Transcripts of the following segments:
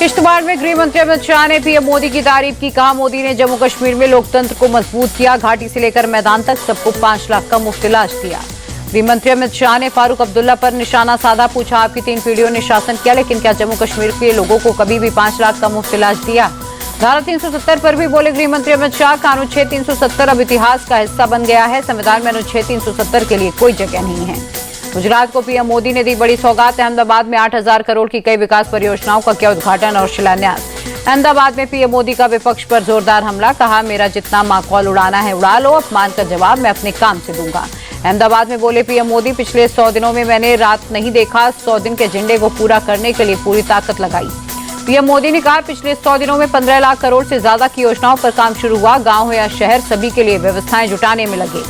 किश्तवाड़ में गृह मंत्री अमित शाह ने पीएम मोदी की तारीफ की। कहा, मोदी ने जम्मू कश्मीर में लोकतंत्र को मजबूत किया। घाटी से लेकर मैदान तक सबको 5 लाख का मुफ्त इलाज दिया। गृह मंत्री अमित शाह ने फारूक अब्दुल्ला पर निशाना साधा। पूछा, आपकी 3 पीढ़ियों ने शासन किया, लेकिन क्या जम्मू कश्मीर के लोगों को कभी भी 5 लाख का मुफ्त इलाज दिया? धारा 370 पर भी बोले गृह मंत्री अमित शाह। का अनुच्छेद 370 अब इतिहास का हिस्सा बन गया है। संविधान में अनुच्छेद 370 के लिए कोई जगह नहीं है। गुजरात को पीएम मोदी ने दी बड़ी सौगात। अहमदाबाद में 8,000 करोड़ की कई विकास परियोजनाओं का किया उद्घाटन और शिलान्यास। अहमदाबाद में पीएम मोदी का विपक्ष पर जोरदार हमला। कहा, मेरा जितना माकौल उड़ाना है उड़ा लो, अपमान का जवाब मैं अपने काम से दूंगा। अहमदाबाद में बोले पीएम मोदी, पिछले 100 दिनों में मैंने रात नहीं देखा। 100 दिन के एजेंडे को पूरा करने के लिए पूरी ताकत लगाई। पीएम मोदी ने कहा, पिछले 100 दिनों में 15 लाख करोड़ से ज्यादा की योजनाओं पर काम शुरू हुआ। गांव हो या शहर, सभी के लिए व्यवस्थाएं जुटाने में लगे।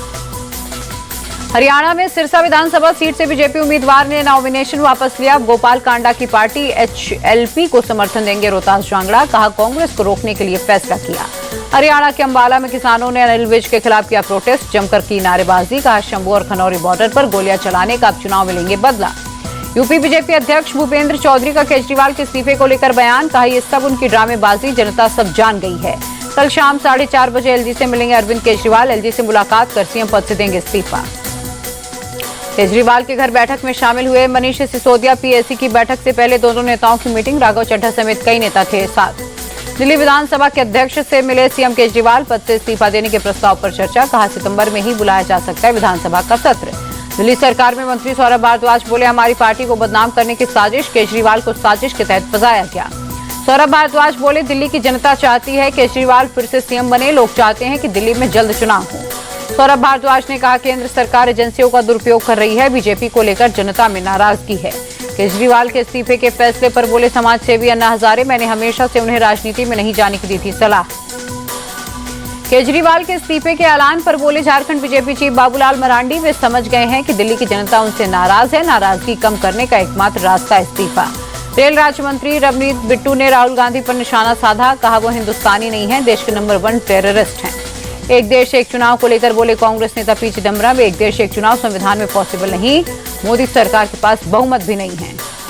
हरियाणा में सिरसा विधानसभा सीट से बीजेपी उम्मीदवार ने नॉमिनेशन वापस लिया। गोपाल कांडा की पार्टी एचएलपी को समर्थन देंगे रोहतास जांगड़ा। कहा, कांग्रेस को रोकने के लिए फैसला किया। हरियाणा के अंबाला में किसानों ने अनिल विज के खिलाफ किया प्रोटेस्ट, जमकर की नारेबाजी। कहा, शंभू और खनौरी बॉर्डर पर गोलियां चलाने का अब चुनाव में लेंगे बदला। यूपी बीजेपी अध्यक्ष भूपेंद्र चौधरी का केजरीवाल के इस्तीफे को लेकर बयान। कहा, ये सब उनकी ड्रामेबाजी जनता सब जान गई है। कल शाम 4:30 बजे एलजी से मिलेंगे अरविंद केजरीवाल। एलजी से मुलाकात कर सीएम पद से देंगे इस्तीफा। केजरीवाल के घर बैठक में शामिल हुए मनीष सिसोदिया। पीएसी की बैठक से पहले दोनों नेताओं की मीटिंग। राघव चड्ढा समेत कई नेता थे साथ। दिल्ली विधानसभा के अध्यक्ष से मिले सीएम केजरीवाल। पद से इस्तीफा देने के प्रस्ताव पर चर्चा। कहा, सितंबर में ही बुलाया जा सकता है विधानसभा का सत्र। दिल्ली सरकार में मंत्री सौरभ भारद्वाज बोले, हमारी पार्टी को बदनाम करने की साजिश। केजरीवाल को साजिश के तहत फंसाया गया। सौरभ भारद्वाज बोले, दिल्ली की जनता चाहती है केजरीवाल फिर से सीएम बने। लोग चाहते हैं कि दिल्ली में जल्द चुनाव हो। सौरभ भारद्वाज ने कहा, केंद्र सरकार एजेंसियों का दुरुपयोग कर रही है। बीजेपी को लेकर जनता में नाराजगी है। केजरीवाल के इस्तीफे के फैसले पर बोले समाज सेवी अन्ना हजारे, मैंने हमेशा से उन्हें राजनीति में नहीं जाने की दी थी सलाह। केजरीवाल के इस्तीफे के ऐलान पर बोले झारखंड बीजेपी चीफ बाबूलाल मरांडी, वे समझ गए हैं कि दिल्ली की जनता उनसे नाराज है। नाराजगी कम करने का एकमात्र रास्ता इस्तीफा। रेल राज्य मंत्री रवनीत बिट्टू ने राहुल गांधी पर निशाना साधा। कहा, वो हिंदुस्तानी नहीं है, देश के नंबर 1 टेररिस्ट हैं। एक देश एक चुनाव को लेकर बोले कांग्रेस नेता पी चिदम्बरम, एक देश एक चुनाव संविधान में पॉसिबल नहीं। मोदी सरकार के पास बहुमत भी नहीं है।